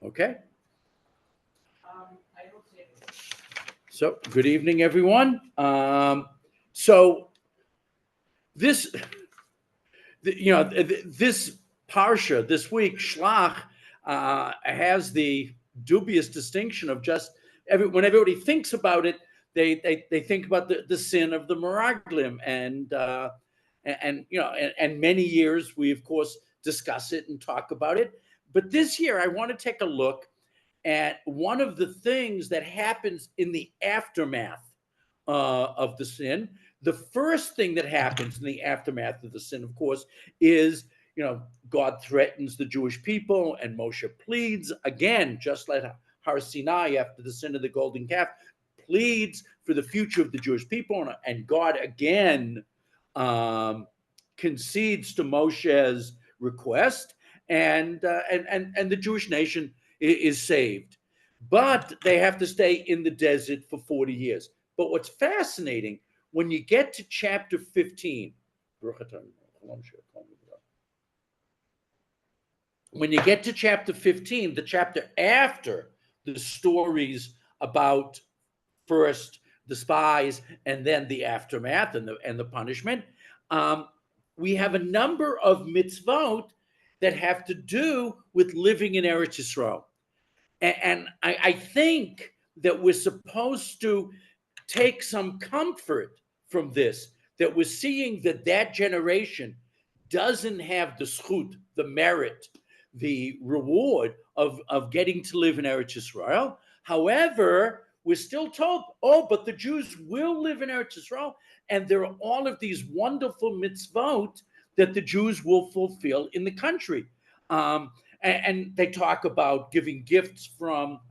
Okay. So, good evening, everyone. So this, this parsha this week, Shlach, has the dubious distinction of just when everybody thinks about it, they think about the sin of the Meraglim, and many years we of course discuss it and talk about it. But this year, I want to take a look at one of the things that happens in the aftermath of the sin. The first thing that happens in the aftermath of the sin, of course, is God threatens the Jewish people, and Moshe pleads again, just like Har Sinai after the sin of the golden calf, pleads for the future of the Jewish people, and God again concedes to Moshe's request, and the Jewish nation is saved. But they have to stay in the desert for 40 years. But what's fascinating, when you get to chapter 15, when you get to chapter 15, the chapter after the stories about first the spies and then the aftermath and the punishment, we have a number of mitzvot that have to do with living in Eretz Yisrael. And I think that we're supposed to take some comfort from this, that we're seeing that generation doesn't have the schut, the merit, the reward of getting to live in Eretz Yisrael. However, we're still told, but the Jews will live in Eretz Yisrael, and there are all of these wonderful mitzvot that the Jews will fulfill in the country. And they talk about giving gifts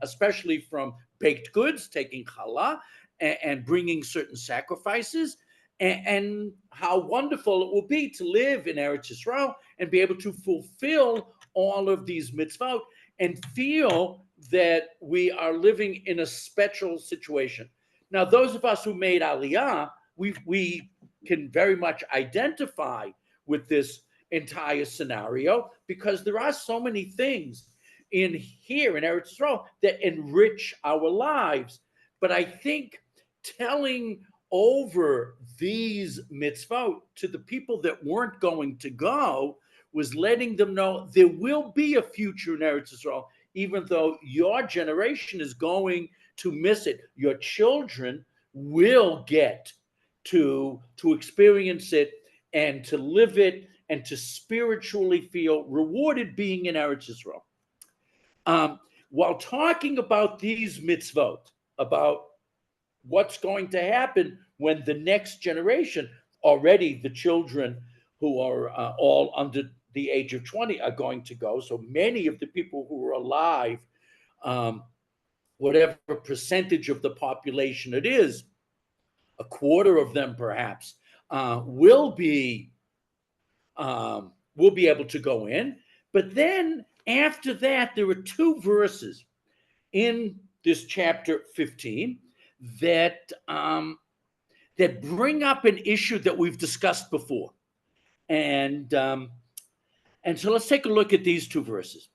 especially from baked goods, taking challah, and bringing certain sacrifices, and how wonderful it will be to live in Eretz Yisrael and be able to fulfill all of these mitzvot and feel that we are living in a special situation. Now, those of us who made Aliyah, we can very much identify with this entire scenario, because there are so many things here in Eretz Yisrael that enrich our lives. But I think telling over these mitzvot to the people that weren't going to go was letting them know there will be a future in Eretz Yisrael, even though your generation is going to miss it. Your children will get to experience it and to live it and to spiritually feel rewarded being in Eretz Yisrael. While talking about these mitzvot, about what's going to happen when the next generation, already the children who are all under the age of 20 are going to go. So many of the people who are alive, whatever percentage of the population it is, a quarter of them perhaps, will be able to go in. But then after that, there are two verses in this chapter 15 that bring up an issue that we've discussed before. And so let's take a look at these two verses.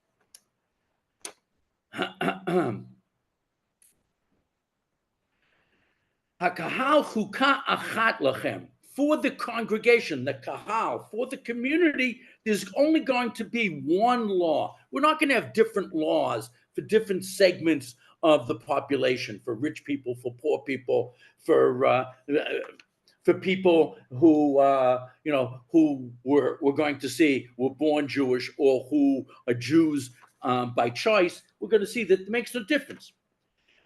Hakahal chuka achat lachem. For the congregation, the kahal, for the community, there's only going to be one law. We're not going to have different laws for different segments of the population, for rich people, for poor people, for people who who we're going to see were born Jewish or who are Jews by choice. We're going to see that it makes no difference.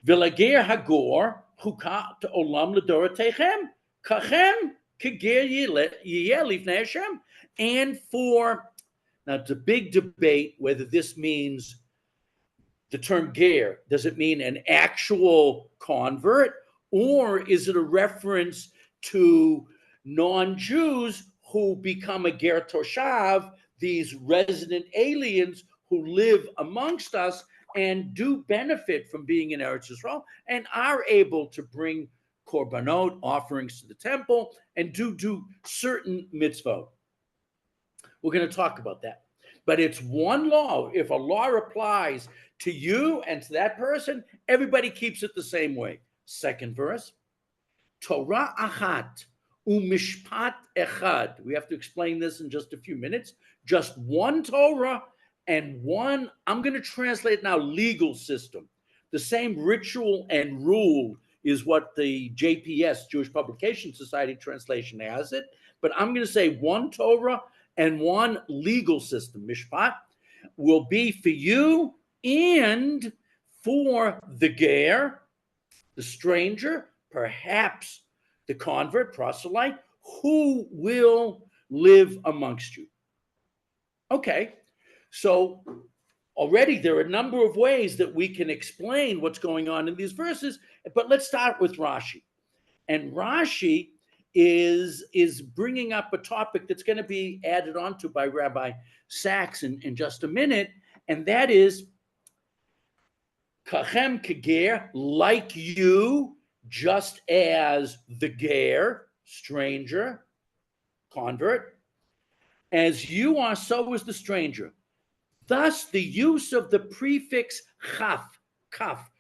V'lager hagor chuka olam l'dorotechem kachem k'ger yiyeh lifnei Hashem. And for now, it's a big debate whether this means the term ger. Does it mean an actual convert, or is it a reference to non-Jews who become a ger toshav, these resident aliens who live amongst us and do benefit from being in Eretz Yisrael and are able to bring korbanot, offerings to the temple, and do certain mitzvot. We're going to talk about that. but it's one law. If a law applies to you and to that person, everybody keeps it the same way. Second verse, Torah achat umishpat echad. We have to explain this in just a few minutes. Just one Torah and one, I'm going to translate now, legal system. The same ritual and rule is what the JPS, Jewish Publication Society translation has it. But I'm going to say one Torah and one legal system, mishpat, will be for you and for the ger, the stranger, perhaps the convert, proselyte, who will live amongst you. Okay, so already there are a number of ways that we can explain what's going on in these verses, but let's start with Rashi. And Rashi is bringing up a topic that's going to be added onto by Rabbi Sachs in just a minute, and that is kachem keger, like you, just as the ger, stranger, convert, as you are, so is the stranger. Thus, the use of the prefix chaf, kaf,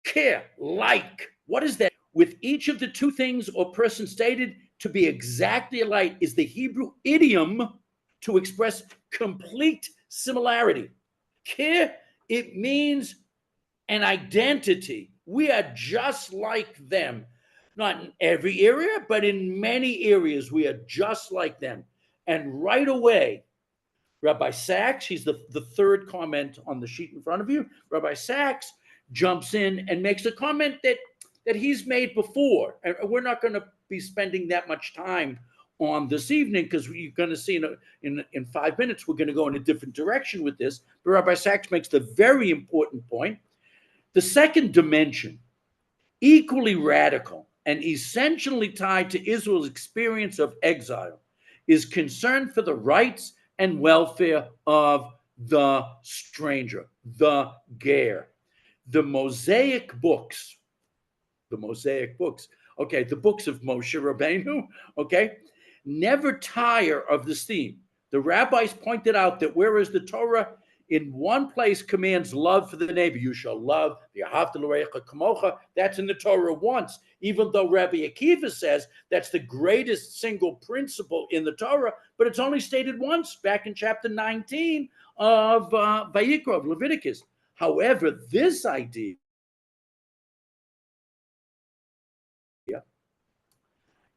care, like. What is that? With each of the two things or persons stated to be exactly alike is the Hebrew idiom to express complete similarity. Care, it means an identity. We are just like them. Not in every area, but in many areas, we are just like them. And right away, Rabbi Sachs, he's the third comment on the sheet in front of you. Rabbi Sachs jumps in and makes a comment that he's made before. And we're not going to be spending that much time on this evening because you're going to see in 5 minutes, we're going to go in a different direction with this. But Rabbi Sachs makes the very important point. The second dimension, equally radical and essentially tied to Israel's experience of exile, is concern for the rights and welfare of the stranger, the ger. The Mosaic books, okay, the books of Moshe Rabbeinu, okay, never tire of this theme. The rabbis pointed out that whereas the Torah in one place commands love for the neighbor, you shall love the ahavta l'reacha kamocha, that's in the Torah once, even though Rabbi Akiva says that's the greatest single principle in the Torah, but it's only stated once back in chapter 19 of Vayikra, of Leviticus. However, this idea,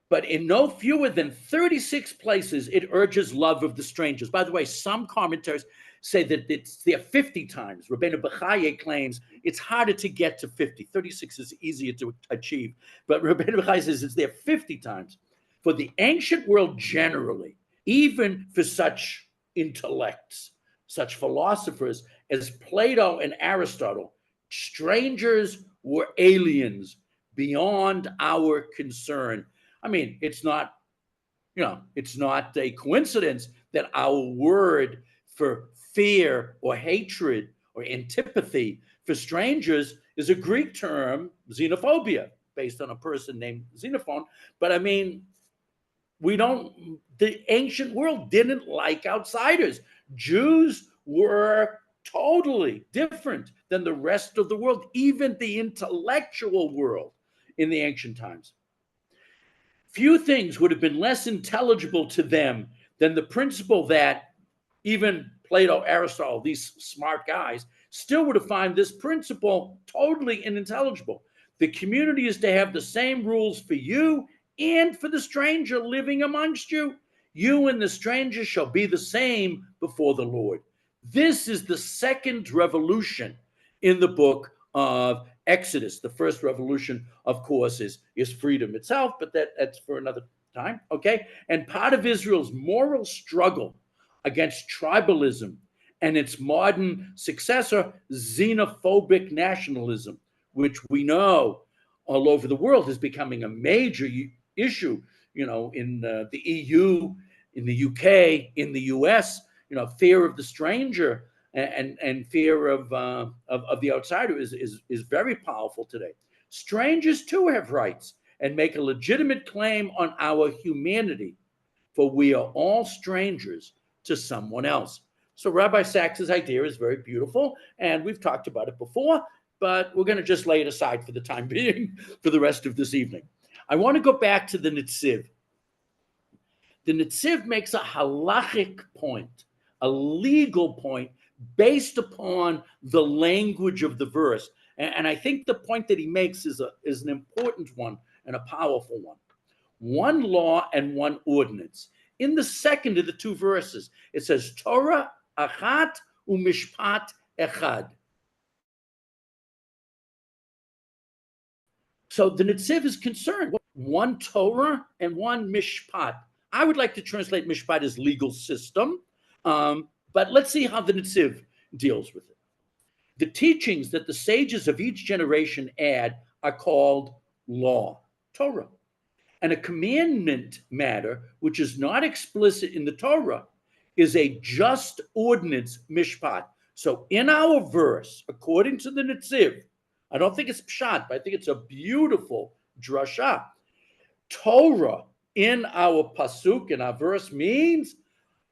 but in no fewer than 36 places, it urges love of the strangers. By the way, some commentators say that it's there 50 times. Rabbeinu Bechaye claims it's harder to get to 50. 36 is easier to achieve. But Rabbeinu Bechaye says it's there 50 times. For the ancient world generally, even for such intellects, such philosophers as Plato and Aristotle, strangers were aliens beyond our concern. I mean, it's not a coincidence that our word for fear or hatred or antipathy for strangers is a Greek term, xenophobia, based on a person named Xenophon. But I mean, the ancient world didn't like outsiders. Jews were totally different than the rest of the world, even the intellectual world in the ancient times. Few things would have been less intelligible to them than the principle that even Plato, Aristotle, these smart guys, still would have found this principle totally unintelligible. The community is to have the same rules for you and for the stranger living amongst you. You and the stranger shall be the same before the Lord. This is the second revolution in the book of Exodus. The first revolution, of course, is freedom itself, but that's for another time, okay? And part of Israel's moral struggle against tribalism and its modern successor, xenophobic nationalism, which we know all over the world is becoming a major issue, in the EU, in the UK, in the US, fear of the stranger and fear of the outsider is very powerful today. Strangers too have rights and make a legitimate claim on our humanity. for we are all strangers to someone else. So Rabbi Sachs's idea is very beautiful, and we've talked about it before, but we're going to just lay it aside for the time being for the rest of this evening. I want to go back to the Netziv. The Netziv makes a halachic point, a legal point based upon the language of the verse. And I think the point that he makes is an important one and a powerful one. One law and one ordinance. In the second of the two verses, it says Torah achat umishpat echad. So the Netziv is concerned. One Torah and one mishpat. I would like to translate mishpat as legal system, but let's see how the Netziv deals with it. The teachings that the sages of each generation add are called law, Torah. And a commandment matter, which is not explicit in the Torah, is a just ordinance, mishpat. So in our verse, according to the Netziv, I don't think it's pshat, but I think it's a beautiful drasha. Torah in our pasuk, in our verse, means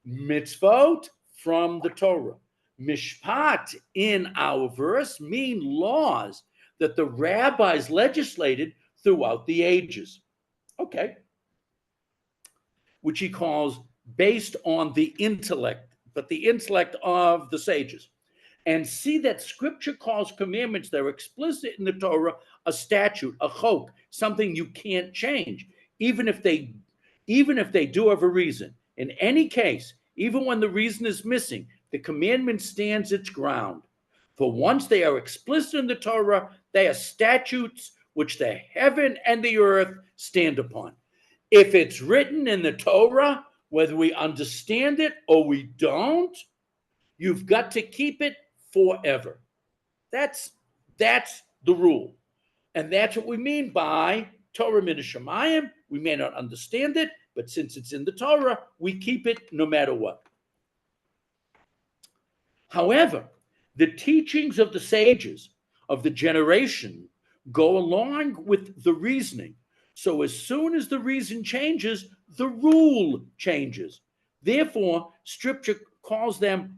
mitzvot from the Torah. Mishpat in our verse mean laws that the rabbis legislated throughout the ages. Okay. Which he calls based on the intellect, but the intellect of the sages. And see that scripture calls commandments that are explicit in the Torah a statute, a chok, something you can't change, even if they do have a reason. In any case, even when the reason is missing, the commandment stands its ground. For once they are explicit in the Torah, they are statutes which the heaven and the earth stand upon. If it's written in the Torah, whether we understand it or we don't, you've got to keep it forever. That's the rule. And that's what we mean by Torah min hashamayim. We may not understand it, but since it's in the Torah, we keep it no matter what. However, the teachings of the sages of the generation go along with the reasoning. So as soon as the reason changes, the rule changes. Therefore, scripture calls them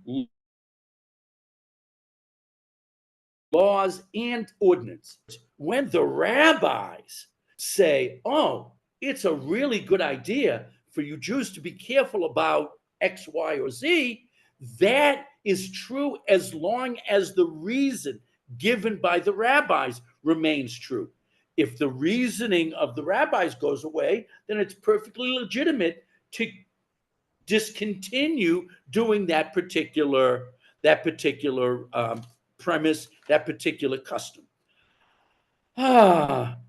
laws and ordinance. When the rabbis say, oh, it's a really good idea for you Jews to be careful about X, Y, or Z, that is true as long as the reason given by the rabbis remains true. If the reasoning of the rabbis goes away, then it's perfectly legitimate to discontinue doing that particular premise, that particular custom.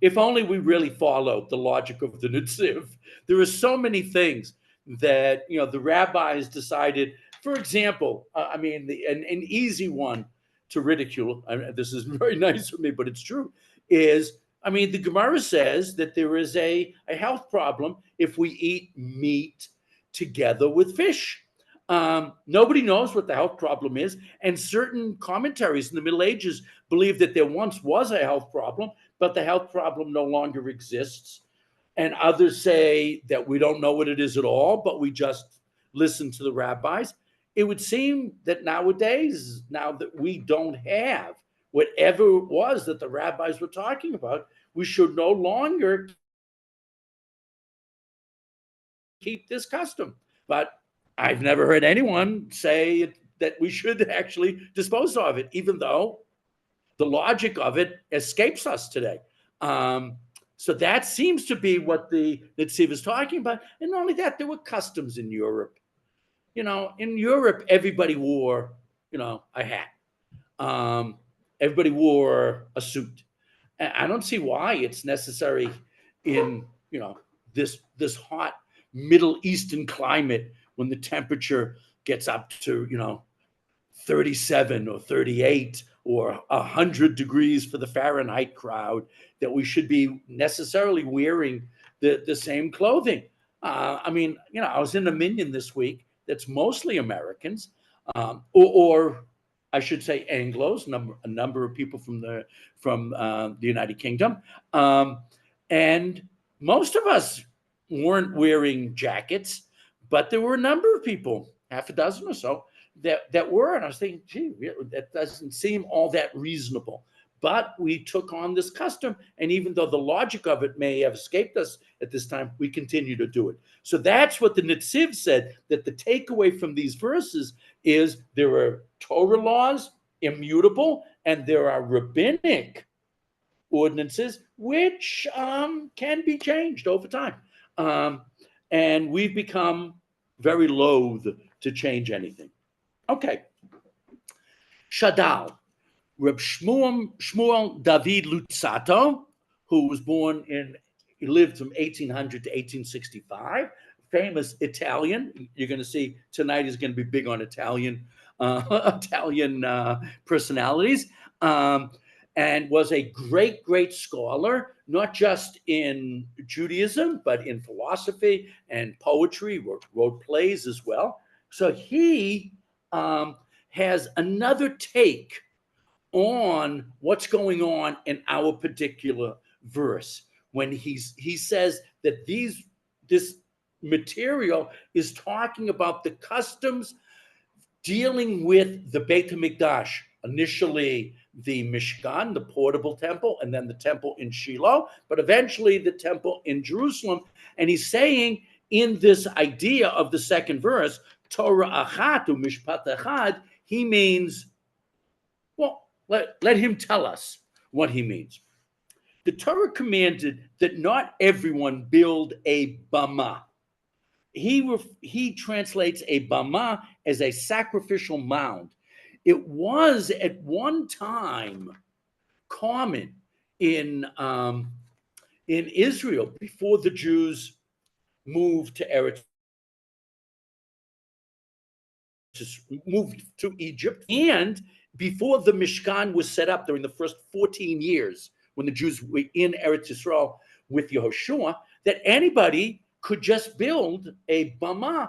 If only we really followed the logic of the Netziv. There are so many things that the rabbis decided. For example, an easy one to ridicule. This is very nice for me, but it's true. Is the Gemara says that there is a health problem if we eat meat together with fish. Nobody knows what the health problem is, and certain commentaries in the Middle Ages believe that there once was a health problem, but the health problem no longer exists. And others say that we don't know what it is at all, but we just listen to the rabbis. It would seem that nowadays, now that we don't have whatever it was that the rabbis were talking about, we should no longer keep this custom. But I've never heard anyone say that we should actually dispose of it, even though the logic of it escapes us today. So that seems to be what the Netziv is talking about. And not only that, there were customs in Europe. In Europe, everybody wore, a hat. Everybody wore a suit. And I don't see why it's necessary in, this hot Middle Eastern climate when the temperature gets up to, 37 or 38 or 100 degrees for the Fahrenheit crowd, that we should be necessarily wearing the same clothing. I was in a minyan this week that's mostly Americans, or I should say Anglos, a number of people from the United Kingdom, and most of us weren't wearing jackets. But there were a number of people, half a dozen or so, that were, and I was thinking, gee, that doesn't seem all that reasonable. But we took on this custom, and even though the logic of it may have escaped us at this time, we continue to do it. So that's what the Netziv said, that the takeaway from these verses is there are Torah laws, immutable, and there are rabbinic ordinances which can be changed over time. And we've become very loath to change anything. Okay. Shadal. Reb Shmuel David Luzzatto, who was born he lived from 1800 to 1865, famous Italian. You're going to see tonight is going to be big on Italian personalities, and was a great scholar, not just in Judaism, but in philosophy and poetry, wrote plays as well. So he has another take on what's going on in our particular verse when he says that this material is talking about the customs dealing with the Beit HaMikdash, initially the Mishkan, the portable temple, and then the temple in Shiloh, but eventually the temple in Jerusalem. And he's saying in this idea of the second verse, Torah achat u'mishpat echad, he means, well, let him tell us what he means. The Torah commanded that not everyone build a bama. He translates a bama as a sacrificial mound. It was at one time common in Israel before the Jews moved to Egypt, and before the Mishkan was set up during the first 14 years when the Jews were in Eretz Yisrael with Yehoshua, that anybody could just build a bama,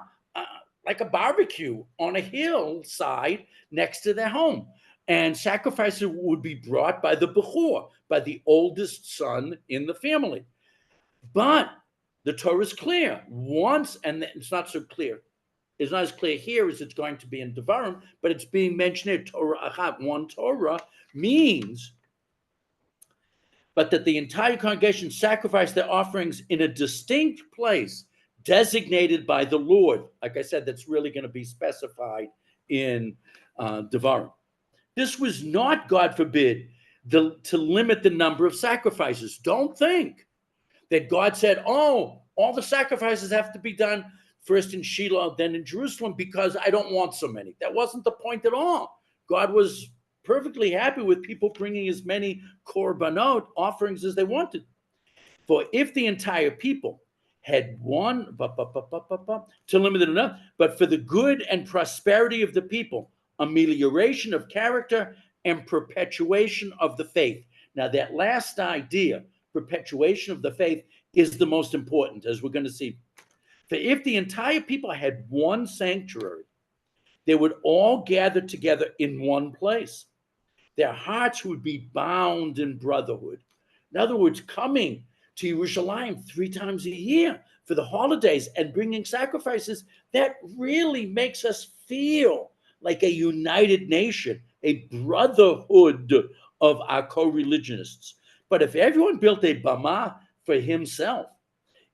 like a barbecue on a hillside next to their home. And sacrifices would be brought by the Bechor, by the oldest son in the family. But the Torah is clear. Once, and it's not so clear. It's not as clear here as it's going to be in Devarim, but it's being mentioned here, Torah achat, one Torah, means, but that the entire congregation sacrificed their offerings in a distinct place designated by the Lord. Like I said, that's really going to be specified in Devarim. This was not, God forbid, to limit the number of sacrifices. Don't think that God said, oh, all the sacrifices have to be done first in Shiloh, then in Jerusalem, because I don't want so many. That wasn't the point at all. God was perfectly happy with people bringing as many korbanot, offerings, as they wanted. For if the entire people had one, to limit it enough, but for the good and prosperity of the people, amelioration of character and perpetuation of the faith. Now, that last idea, perpetuation of the faith, is the most important, as we're going to see. For if the entire people had one sanctuary, they would all gather together in one place. Their hearts would be bound in brotherhood. In other words, coming to Yerushalayim 3 times a year for the holidays and bringing sacrifices, that really makes us feel like a united nation, a brotherhood of our co-religionists. But if everyone built a bama for himself,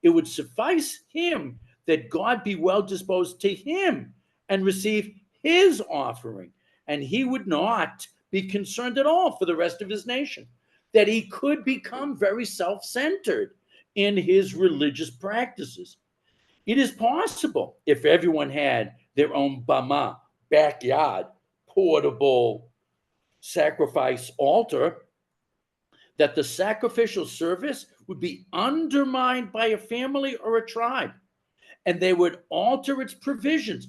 it would suffice him that God be well disposed to him and receive his offering, and he would not be concerned at all for the rest of his nation, that he could become very self-centered in his religious practices. It is possible, if everyone had their own bama, backyard, portable sacrifice altar, that the sacrificial service would be undermined by a family or a tribe, and they would alter its provisions.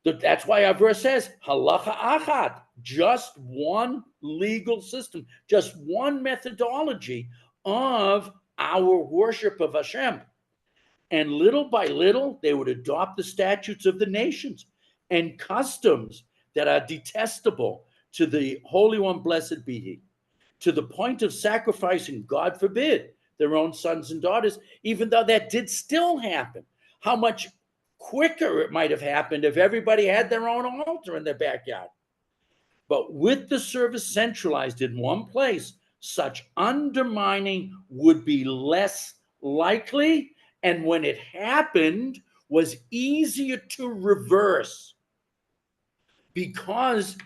That's why our verse says, halacha achat, just one legal system, just one methodology of our worship of Hashem. And little by little, they would adopt the statutes of the nations and customs that are detestable to the Holy One, blessed be he, to the point of sacrificing, God forbid, their own sons and daughters, even though that did still happen. How much quicker it might have happened if everybody had their own altar in their backyard. But with the service centralized in one place, such undermining would be less likely, and when it happened, was easier to reverse, because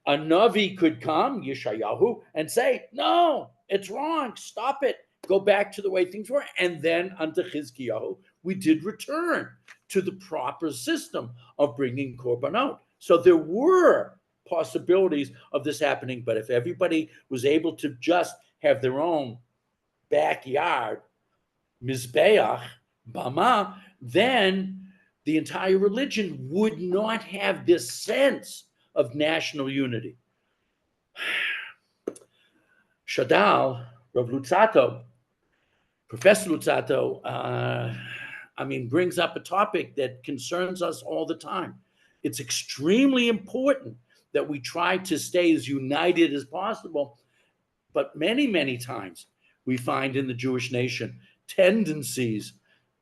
a Navi could come, Yeshayahu, and say, no, it's wrong, stop it, go back to the way things were. And then under Chizkiyahu, we did return to the proper system of bringing korbanot. So there were possibilities of this happening, but if everybody was able to just have their own backyard, Mizbeach, Bama, then the entire religion would not have this sense of national unity. Shadal, Rav Luzzatto, Professor Luzzatto, brings up a topic that concerns us all the time. It's extremely important that we try to stay as united as possible, but many, many times we find in the Jewish nation tendencies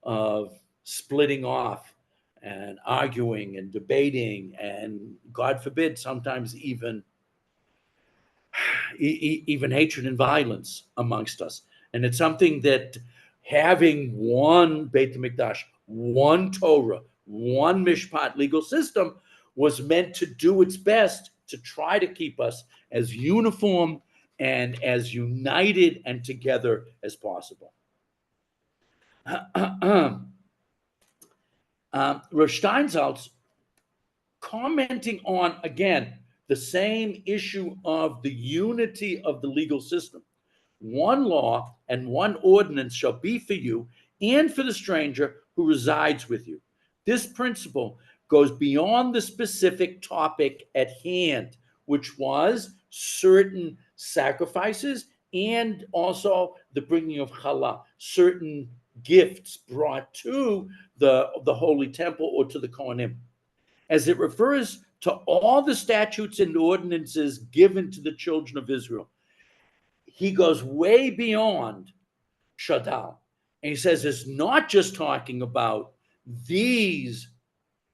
of splitting off and arguing and debating, and God forbid, sometimes even hatred and violence amongst us. And it's something that having one Beit HaMikdash, one Torah, one Mishpat legal system was meant to do its best to try to keep us as uniform and as united and together as possible. Rav Steinsaltz, commenting on, again, the same issue of the unity of the legal system. One law and one ordinance shall be for you and for the stranger who resides with you. This principle goes beyond the specific topic at hand, which was certain sacrifices and also the bringing of challah, certain gifts brought to the holy temple or to the Kohanim, as it refers to all the statutes and ordinances given to the children of Israel. He goes way beyond Shadal, and he says it's not just talking about these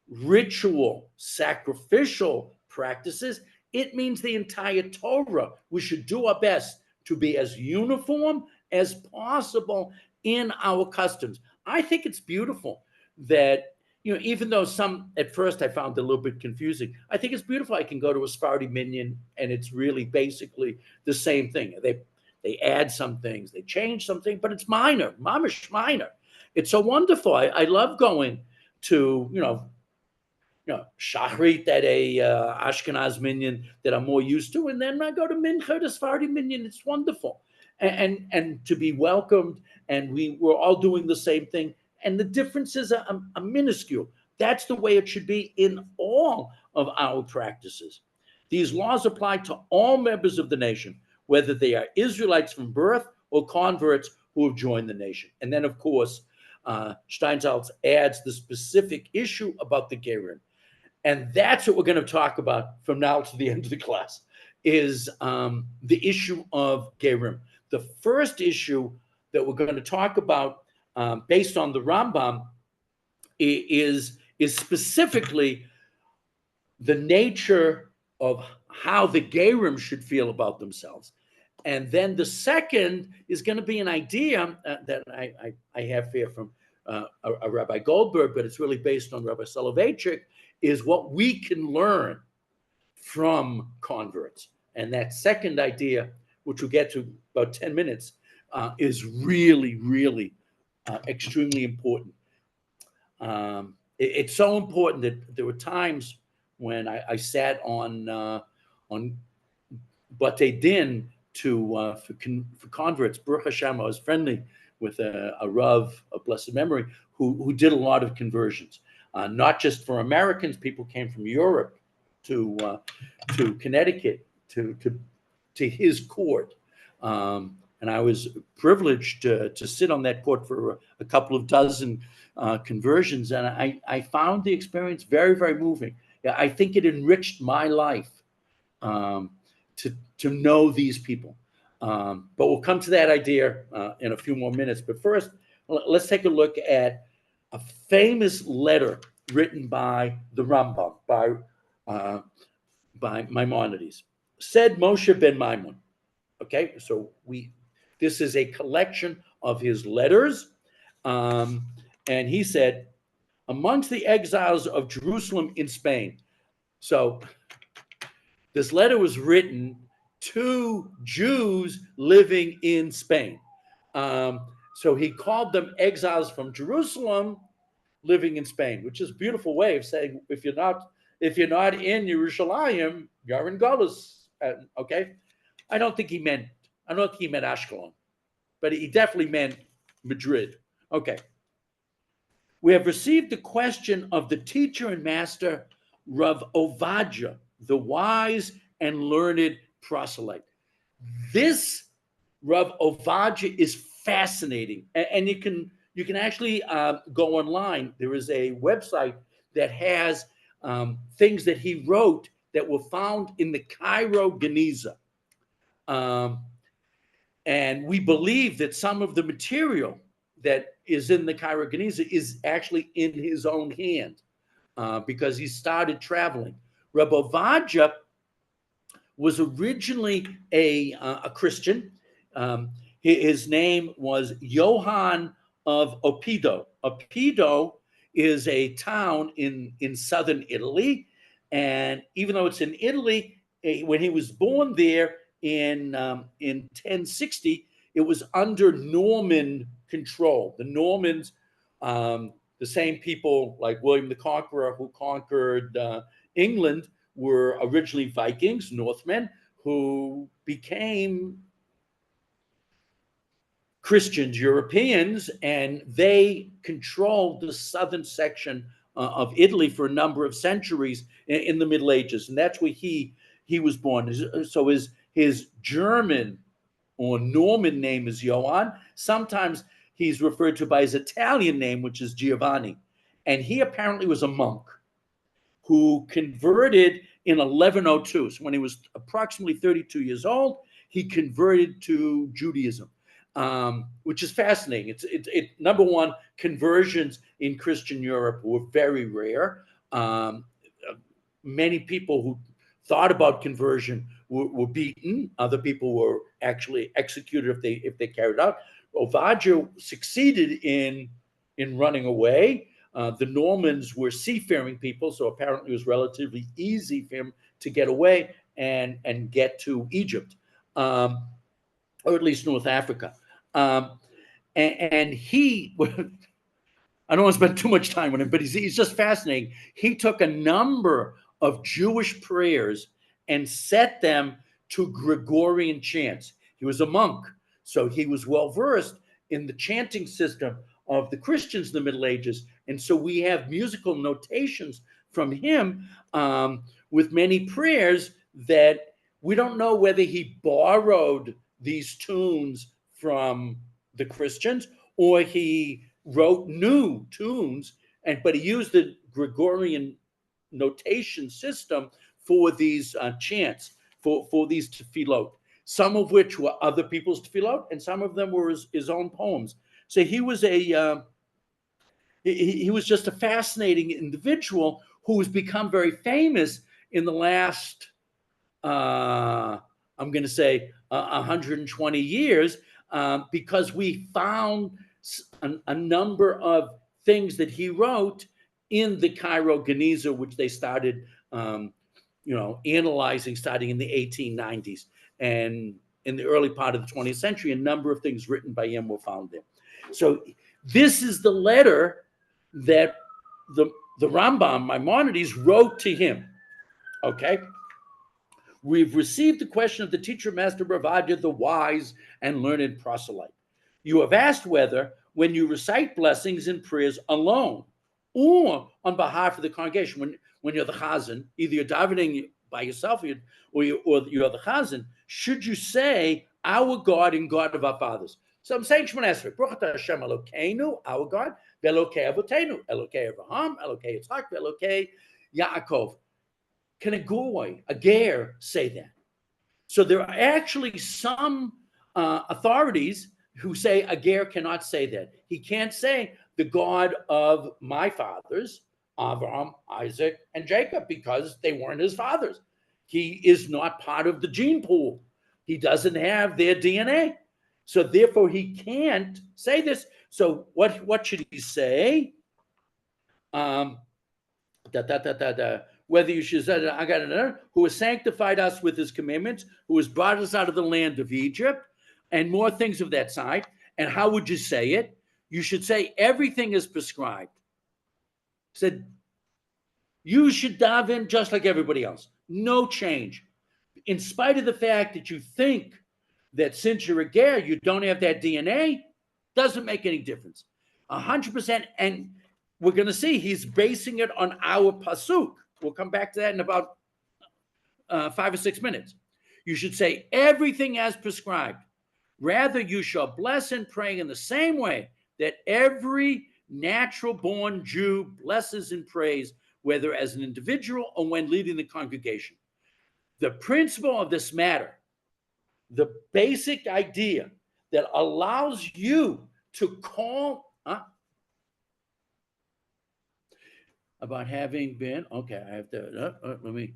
ritual, sacrificial practices. It means the entire Torah. We should do our best to be as uniform as possible in our customs. I think it's beautiful that, even though some, at first I found it a little bit confusing, I think it's beautiful. I can go to a Sephardi minyan and it's really basically the same thing. They add some things, they change something, but it's minor, mamish minor. It's so wonderful. I love going to, Shachrit at a Ashkenaz minyan that I'm more used to, and then I go to Mincha, the Sephardi minyan. It's wonderful, and to be welcomed, and we're all doing the same thing, and the differences are minuscule. That's the way it should be in all of our practices. These laws apply to all members of the nation, whether they are Israelites from birth or converts who have joined the nation. And then, of course, Steinsaltz adds the specific issue about the Gerim. And that's what we're going to talk about from now to the end of the class, is the issue of Gerim. The first issue that we're going to talk about, based on the Rambam, is specifically the nature of how the Gerim should feel about themselves. And then the second is going to be an idea that I have here from a Rabbi Goldberg, but it's really based on Rabbi Soloveitchik, is what we can learn from converts. And that second idea, which we'll get to about 10 minutes, is really, really extremely important. It's so important that there were times when I sat on Batei Din for converts. Baruch Hashem, I was friendly with a Rav of blessed memory who did a lot of conversions, not just for Americans. People came from Europe to Connecticut to his court, and I was privileged to sit on that court for a couple of dozen conversions, and I found the experience very, very moving. I think it enriched my life to know these people. But we'll come to that idea in a few more minutes. But first, let's take a look at a famous letter written by the Rambam, by Maimonides. Said Moshe ben Maimon. Okay, so this is a collection of his letters, and he said, amongst the exiles of Jerusalem in Spain. So this letter was written to Jews living in Spain. So he called them exiles from Jerusalem living in Spain, which is a beautiful way of saying if you're not in Jerusalem, you're in Galus. Okay, I don't think he meant Ashkelon, but he definitely meant Madrid. Okay. We have received the question of the teacher and master Rav Ovadia, the wise and learned proselyte. This Rav Ovadia is fascinating, and you can actually go online. There is a website that has things that he wrote that were found in the Cairo Geniza. And we believe that some of the material that is in the Cairo Geniza is actually in his own hand because he started traveling. Rabbi Ovadia was originally a Christian. His name was Johann of Oppido. Oppido is a town in southern Italy. And even though it's in Italy, when he was born there in 1060, it was under Norman control. The Normans, the same people like William the Conqueror who conquered England, were originally Vikings, Northmen, who became Christians, Europeans, and they controlled the southern section of Italy for a number of centuries in the Middle Ages, and that's where he was born. So his German or Norman name is Johann. Sometimes he's referred to by his Italian name, which is Giovanni, and he apparently was a monk who converted in 1102. So when he was approximately 32 years old, he converted to Judaism. Which is fascinating. It's number one, conversions in Christian Europe were very rare. Many people who thought about conversion were beaten. Other people were actually executed if they carried out. Ovadia succeeded in running away. The Normans were seafaring people, so apparently it was relatively easy for him to get away and get to Egypt, or at least North Africa. And he, I don't want to spend too much time on him, but he's just fascinating. He took a number of Jewish prayers and set them to Gregorian chants. He was a monk, so he was well versed in the chanting system of the Christians in the Middle Ages. And so we have musical notations from him with many prayers that we don't know whether he borrowed these tunes from the Christians or he wrote new tunes, but he used the Gregorian notation system for these chants, for these tefillot, some of which were other people's tefillot, and some of them were his own poems. So he was he was just a fascinating individual who has become very famous in the last, I'm going to say, 120 years, because we found a number of things that he wrote in the Cairo Geniza, which they started, analyzing starting in the 1890s. And in the early part of the 20th century, a number of things written by him were found there. So this is the letter that the Rambam, Maimonides, wrote to him. Okay? We've received the question of the teacher, Master Ovadia, the wise and learned proselyte. You have asked whether, when you recite blessings and prayers alone or on behalf of the congregation, when you're the chazan, either you're davening by yourself or you're the chazan, should you say, our God and God of our fathers? So I'm saying Shemona Esrei, Baruch atah Hashem Elokeinu, our God, ve'Elokei Avotenu, Elokei Avraham, Elokei Yitzchak, ve'Elokei Yaakov. Can a goy, a ger, say that? So there are actually some authorities who say a ger cannot say that. He can't say the God of my fathers, Abraham, Isaac, and Jacob because they weren't his fathers. He is not part of the gene pool. He doesn't have their DNA. So therefore, he can't say this. So what should he say? Whether you should say, who has sanctified us with his commandments, who has brought us out of the land of Egypt, and more things of that side. And how would you say it? You should say everything is prescribed. Said you should daven just like everybody else. No change. In spite of the fact that you think that since you're a ger, you don't have that DNA, doesn't make any difference. 100%. And we're going to see he's basing it on our pasuk. We'll come back to that in about 5 or 6 minutes. You should say everything as prescribed. Rather, you shall bless and pray in the same way that every natural-born Jew blesses and prays, whether as an individual or when leading the congregation. The principle of this matter, the basic idea that allows you to call about having been, okay, I have to, let me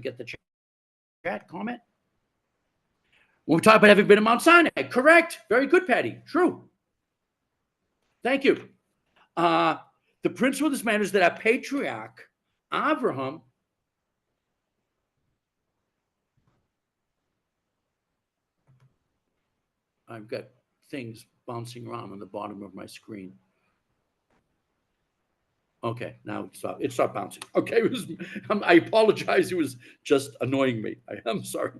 get the chat comment. When we talk about having been at Mount Sinai, correct. Very good, Patty. True. Thank you. The principle of this matter is that our patriarch, Abraham, I've got things bouncing around on the bottom of my screen. Okay, now it stopped bouncing. Okay, I apologize. It was just annoying me. I'm sorry.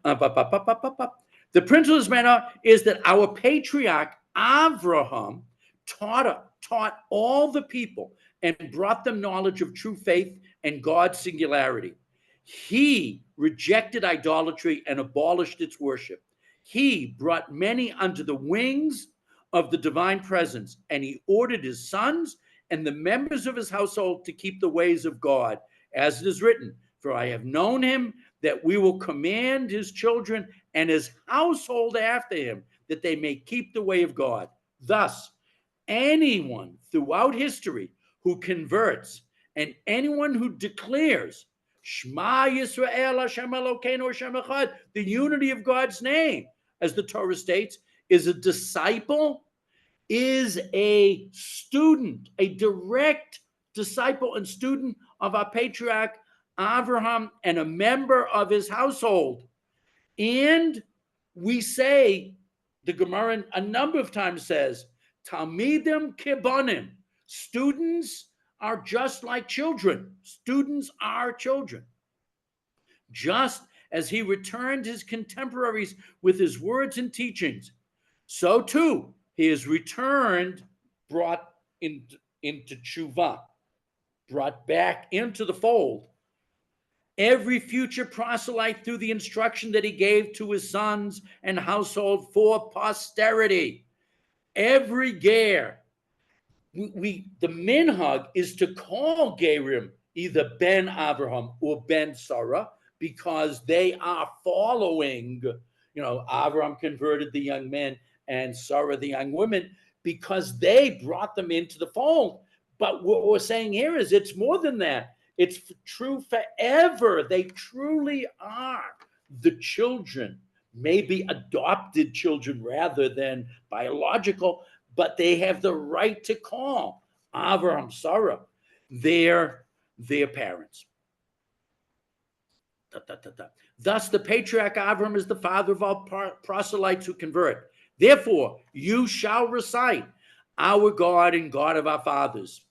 The principle of this matter is that our patriarch, Abraham, taught all the people and brought them knowledge of true faith and God's singularity. He rejected idolatry and abolished its worship. He brought many under the wings of the divine presence, and he ordered his sons and the members of his household to keep the ways of God, as it is written, for I have known him, that we will command his children and his household after him, that they may keep the way of God. Thus, anyone throughout history who converts and anyone who declares Shema Yisrael Hashem Elokeinu Hashem Echad, the unity of God's name, as the Torah states, is a disciple, is a student, a direct disciple and student of our patriarch Abraham and a member of his household. And we say, the Gemara a number of times says, Talmidim kibonim, students are just like children. Students are children. Just as he returned his contemporaries with his words and teachings, so too he is returned, brought into tshuva, brought back into the fold, every future proselyte through the instruction that he gave to his sons and household for posterity. Every ger, the minhag is to call gerim either ben Abraham or ben Sarah, because they are following, Abraham converted the young men and Sarah the young women because they brought them into the fold. But what we're saying here is it's more than that. It's true forever. They truly are the children, maybe adopted children rather than biological, but they have the right to call Abraham, Sarah, their parents. Thus, the patriarch Abraham is the father of all proselytes who convert. Therefore, you shall recite our God and God of our fathers,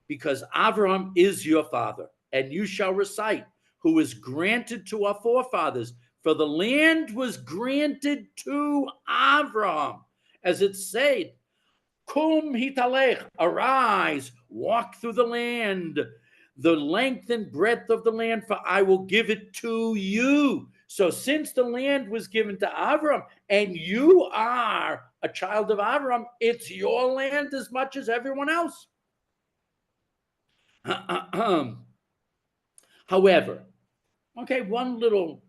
because Abraham is your father, and you shall recite who was granted to our forefathers, for the land was granted to Abraham, as it said, Kum hitalech, arise, walk through the land, the length and breadth of the land, for I will give it to you. So since the land was given to Abraham, and you are a child of Abraham, it's your land as much as everyone else. However, okay, one little,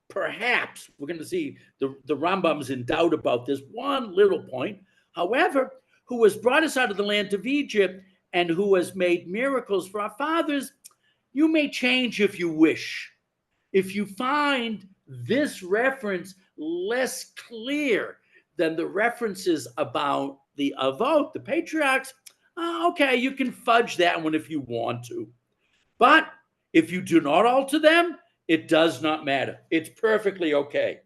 perhaps we're going to see the Rambam's in doubt about this one little point. However, who has brought us out of the land of Egypt and who has made miracles for our fathers, you may change if you wish. If you find this reference less clear than the references about the Avot, the patriarchs, okay, you can fudge that one if you want to. But if you do not alter them, it does not matter. It's perfectly okay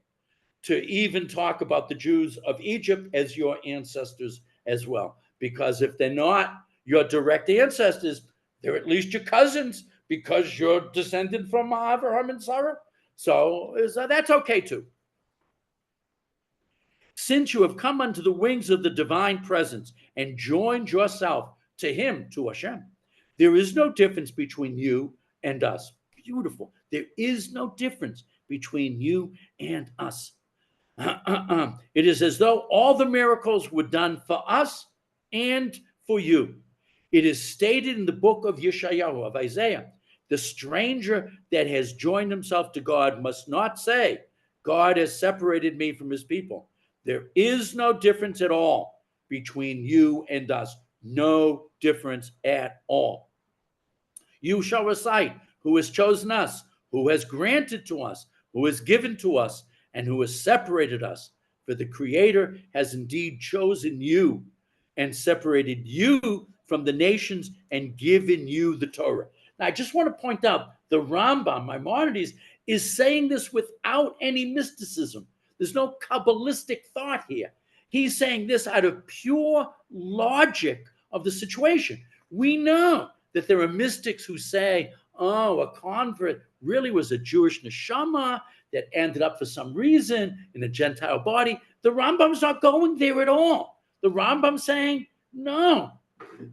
to even talk about the Jews of Egypt as your ancestors as well. Because if they're not your direct ancestors, they're at least your cousins because you're descended from Abraham and Sarah. So that's okay too. Since you have come unto the wings of the divine presence and joined yourself to him, to Hashem, there is no difference between you and us. Beautiful. There is no difference between you and us. It is as though all the miracles were done for us and for you. It is stated in the book of Yeshayahu, of Isaiah, the stranger that has joined himself to God must not say, God has separated me from his people. There is no difference at all between you and us. No difference at all. You shall recite, who has chosen us, who has granted to us, who has given to us, and who has separated us. For the Creator has indeed chosen you and separated you from the nations and given you the Torah. Now, I just want to point out the Rambam, Maimonides, is saying this without any mysticism. There's no Kabbalistic thought here. He's saying this out of pure logic of the situation. We know that there are mystics who say, oh, a convert really was a Jewish neshama that ended up for some reason in a Gentile body. The Rambam's not going there at all. The Rambam's saying, no,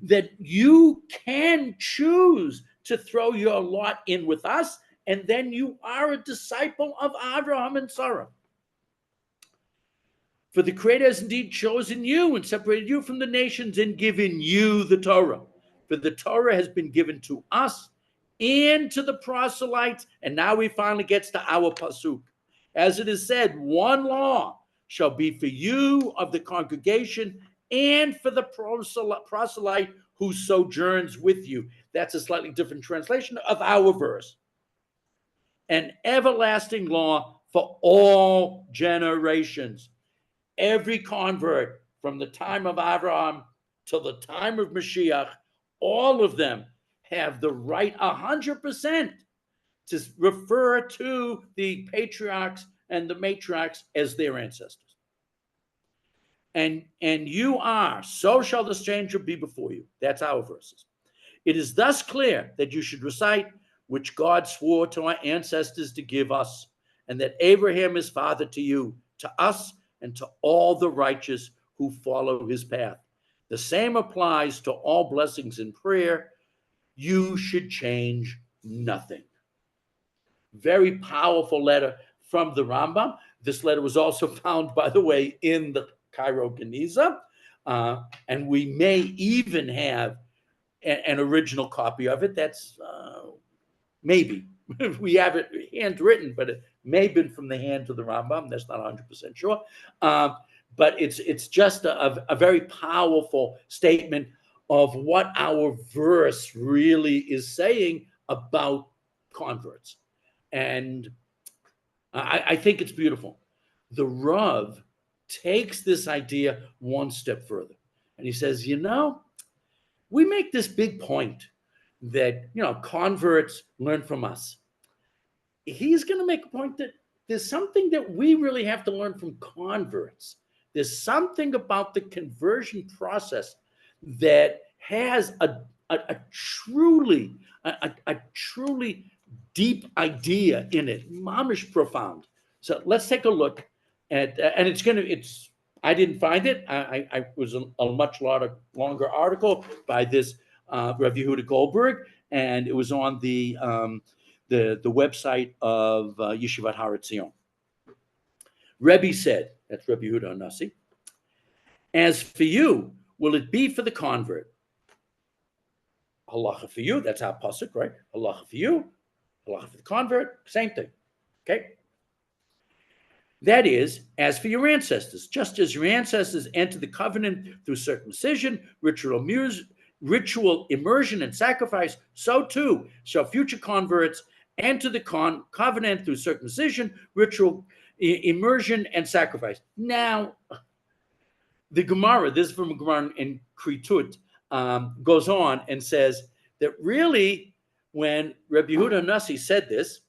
that you can choose to throw your lot in with us, and then you are a disciple of Abraham and Sarah. For the Creator has indeed chosen you and separated you from the nations and given you the Torah. For the Torah has been given to us and to the proselytes. And now he finally gets to our pasuk. As it is said, one law shall be for you of the congregation and for the proselyte who sojourns with you. That's a slightly different translation of our verse. An everlasting law for all generations. Every convert from the time of Abraham till the time of Mashiach, all of them have the right 100% to refer to the patriarchs and the matriarchs as their ancestors. And you are, so shall the stranger be before you. That's our verses. It is thus clear that you should recite, which God swore to our ancestors to give us, and that Abraham is father to you, to us, and to all the righteous who follow his path. The same applies to all blessings in prayer. You should change nothing. Very powerful letter from the Rambam. This letter was also found, by the way, in the Cairo Geniza, and we may even have an original copy of it. That's maybe. We have it handwritten, but it may have been from the hand of the Rambam. That's not 100% sure. But it's just a very powerful statement of what our verse really is saying about converts. And I think it's beautiful. The Rav takes this idea one step further. And he says, we make this big point that, converts learn from us. He's going to make a point that there's something that we really have to learn from converts. There's something about the conversion process that has a truly deep idea in it, mamish profound. So let's take a look at, and I didn't find it. I was a much longer article by this Rabbi Yehuda Goldberg, and it was on the website of Yeshivat Har Etzion. Rebbe said, that's Rabbi Yehuda Nasi, as for you, will it be for the convert? Halacha for you, that's our pasuk, right? Halacha for you, halacha for the convert, same thing, okay? That is, as for your ancestors, just as your ancestors entered the covenant through circumcision, ritual ritual immersion and sacrifice, so too shall future converts enter the covenant through circumcision, ritual immersion, and sacrifice. Now, the Gemara, this is from a Gemara in Kritut, goes on and says that really, when Rabbi Yehuda Nasi said this,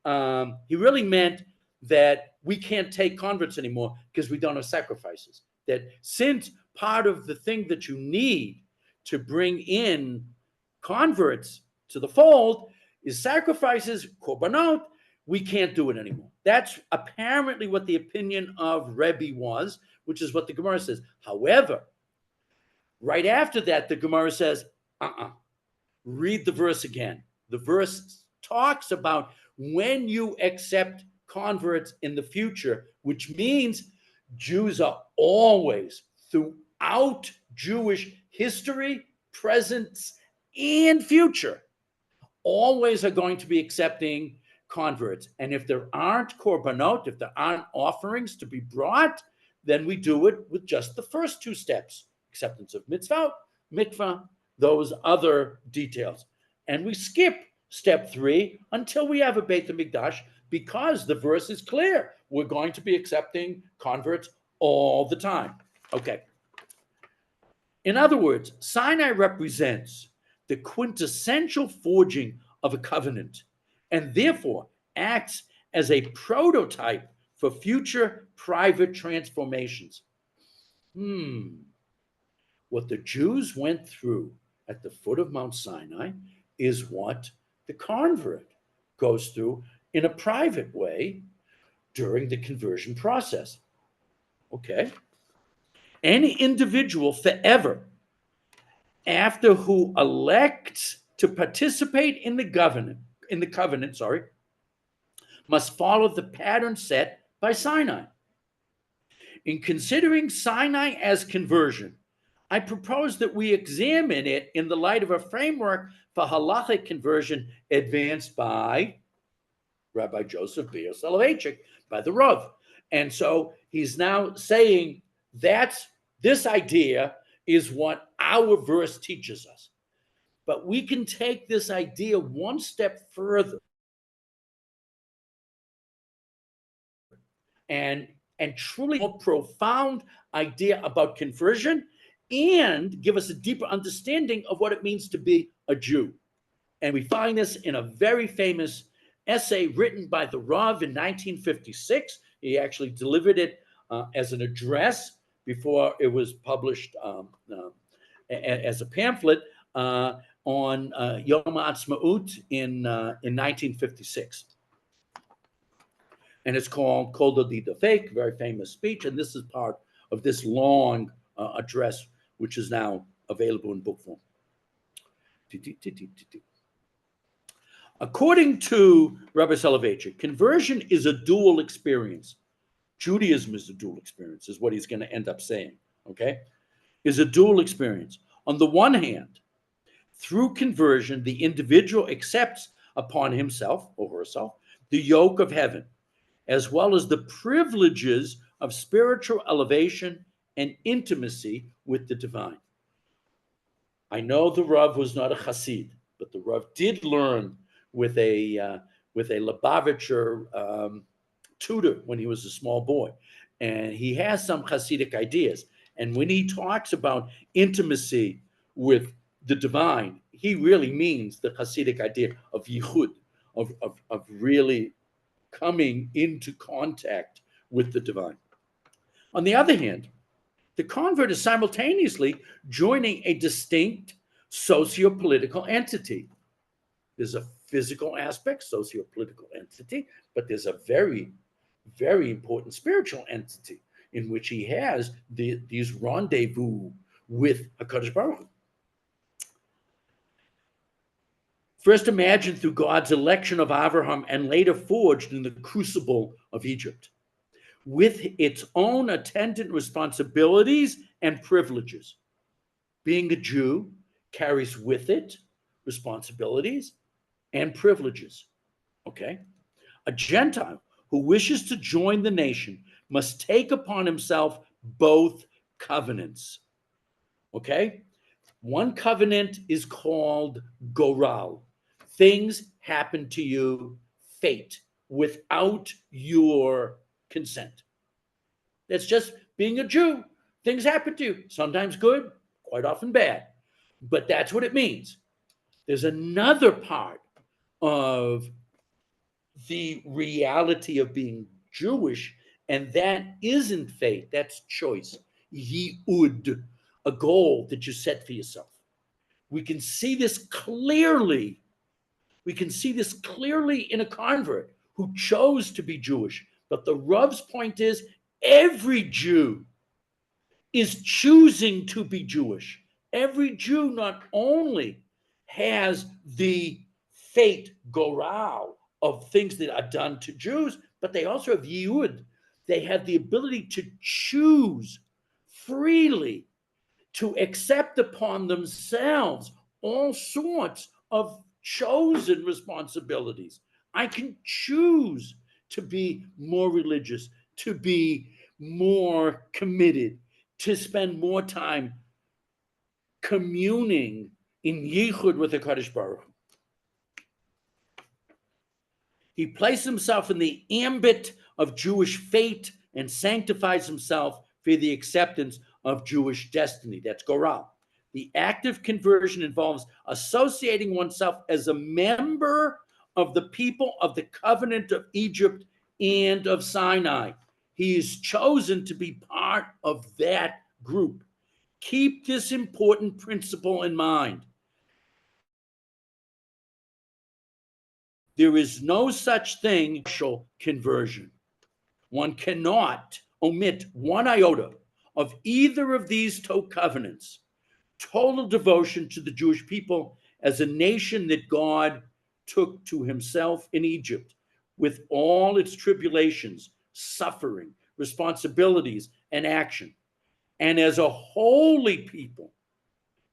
he really meant that we can't take converts anymore because we don't have sacrifices. That since part of the thing that you need to bring in converts to the fold is sacrifices, korbanot, we can't do it anymore. That's apparently what the opinion of Rebbe was, which is what the Gemara says. However, right after that, the Gemara says, read the verse again. The verse talks about when you accept converts in the future, which means Jews are always, throughout Jewish history, present, and future, always are going to be accepting converts. And if there aren't korbanot, if there aren't offerings to be brought, then we do it with just the first two steps, acceptance of mitzvah, mikvah, those other details. And we skip step 3 until we have a Beit HaMikdash, because the verse is clear. We're going to be accepting converts all the time. Okay. In other words, Sinai represents the quintessential forging of a covenant, and therefore acts as a prototype for future private transformations. What the Jews went through at the foot of Mount Sinai is what the convert goes through in a private way during the conversion process. Okay? Any individual forever after who elects to participate in the covenant, must follow the pattern set by Sinai. In considering Sinai as conversion, I propose that we examine it in the light of a framework for halachic conversion advanced by Rabbi Joseph Beer Soloveitchik, by the Rav. And so he's now saying this idea is what our verse teaches us. But we can take this idea one step further and truly more profound idea about conversion, and give us a deeper understanding of what it means to be a Jew. And we find this in a very famous essay written by the Rav in 1956. He actually delivered it as an address before it was published as a pamphlet on Yom HaAtzmaut in 1956. And it's called Kol Dodi Dafek, very famous speech. And this is part of this long address, which is now available in book form. According to Rabbi Soloveitchik, conversion is a dual experience. Judaism is a dual experience, is what he's going to end up saying, okay? Is a dual experience. On the one hand, through conversion, the individual accepts upon himself or herself the yoke of heaven, as well as the privileges of spiritual elevation and intimacy with the divine. I know the Rav was not a Chassid, but the Rav did learn with a Lubavitcher tutor when he was a small boy, and he has some Hasidic ideas. And when he talks about intimacy with the divine, he really means the Hasidic idea of yichud, of really coming into contact with the divine. On the other hand, the convert is simultaneously joining a distinct socio-political entity. There's a physical aspect, socio-political entity, but there's a very, very important spiritual entity in which he has these rendezvous with HaKadosh Baruch Hu. First imagined through God's election of Abraham and later forged in the crucible of Egypt, with its own attendant responsibilities and privileges. Being a Jew carries with it responsibilities and privileges, okay? A Gentile who wishes to join the nation must take upon himself both covenants, okay? One covenant is called goral. Things happen to you, fate, without your consent. That's just being a Jew. Things happen to you, sometimes good, quite often bad. But that's what it means. There's another part of the reality of being Jewish, and that isn't fate, that's choice. Yi'ud, a goal that you set for yourself. We can see this clearly. We can see this clearly in a convert who chose to be Jewish. But the Rav's point is every Jew is choosing to be Jewish. Every Jew not only has the fate goral of things that are done to Jews, but they also have yiud. They have the ability to choose freely, to accept upon themselves all sorts of chosen responsibilities. I can choose to be more religious, to be more committed, to spend more time communing in yichud with the Kadosh Baruch Hu. He placed himself in the ambit of Jewish fate and sanctifies himself for the acceptance of Jewish destiny. That's Goral. The active conversion involves associating oneself as a member of the people of the covenant of Egypt and of Sinai. He is chosen to be part of that group. Keep this important principle in mind. There is no such thing as partial conversion. One cannot omit one iota of either of these two covenants. Total devotion to the Jewish people as a nation that God took to himself in Egypt with all its tribulations, suffering, responsibilities, and action, and as a holy people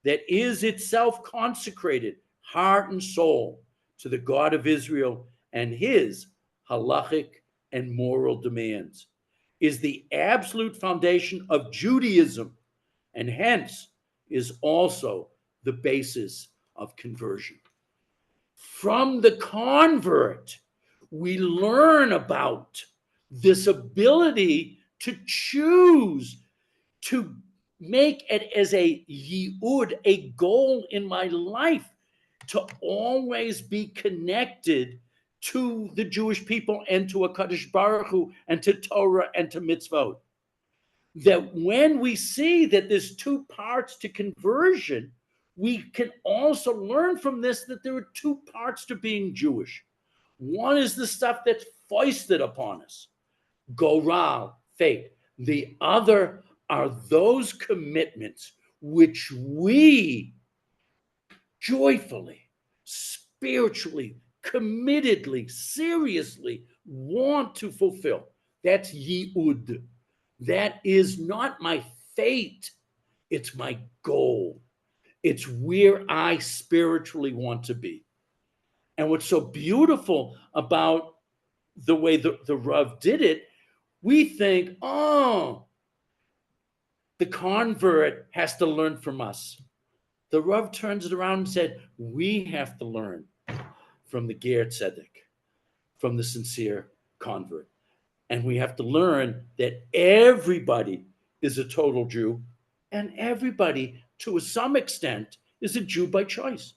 that is itself consecrated, heart and soul, to the God of Israel and his halachic and moral demands, is the absolute foundation of Judaism, and hence is also the basis of conversion. From the convert, we learn about this ability to choose, to make it as a yi'ud, a goal in my life, to always be connected to the Jewish people and to a Kadosh Baruch Hu and to Torah and to mitzvot. That when we see that there's two parts to conversion, we can also learn from this that there are two parts to being Jewish. One is the stuff that's foisted upon us, goral, fate. The other are those commitments which we joyfully, spiritually, committedly, seriously want to fulfill. That's yi'ud. That is not my fate, it's my goal. It's where I spiritually want to be. And what's so beautiful about the way the Rav did it, we think, oh, the convert has to learn from us. The Rav turns it around and said, we have to learn from the Ger Tzedek, from the sincere convert. And we have to learn that everybody is a total Jew, and everybody, to some extent, is a Jew by choice.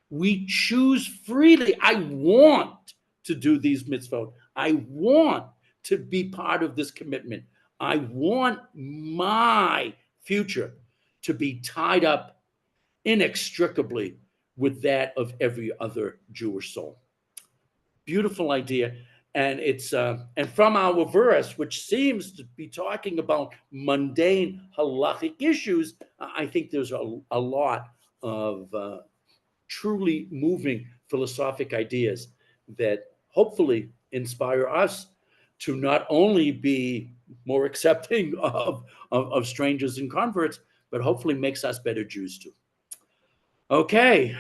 We choose freely. I want to do these mitzvot. I want to be part of this commitment. I want my future to be tied up inextricably with that of every other Jewish soul. Beautiful idea. And it's and from our verse, which seems to be talking about mundane halachic issues, I think there's a lot of truly moving philosophic ideas that hopefully inspire us to not only be more accepting of strangers and converts, but hopefully makes us better Jews too. Okay,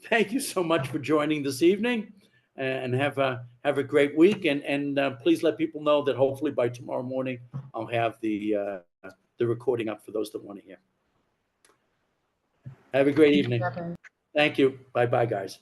thank you so much for joining this evening, and have a great week. And please let people know that hopefully by tomorrow morning I'll have the recording up for those that want to hear. Have a great Thank you, evening. Rabbi. Thank you. Bye-bye, guys.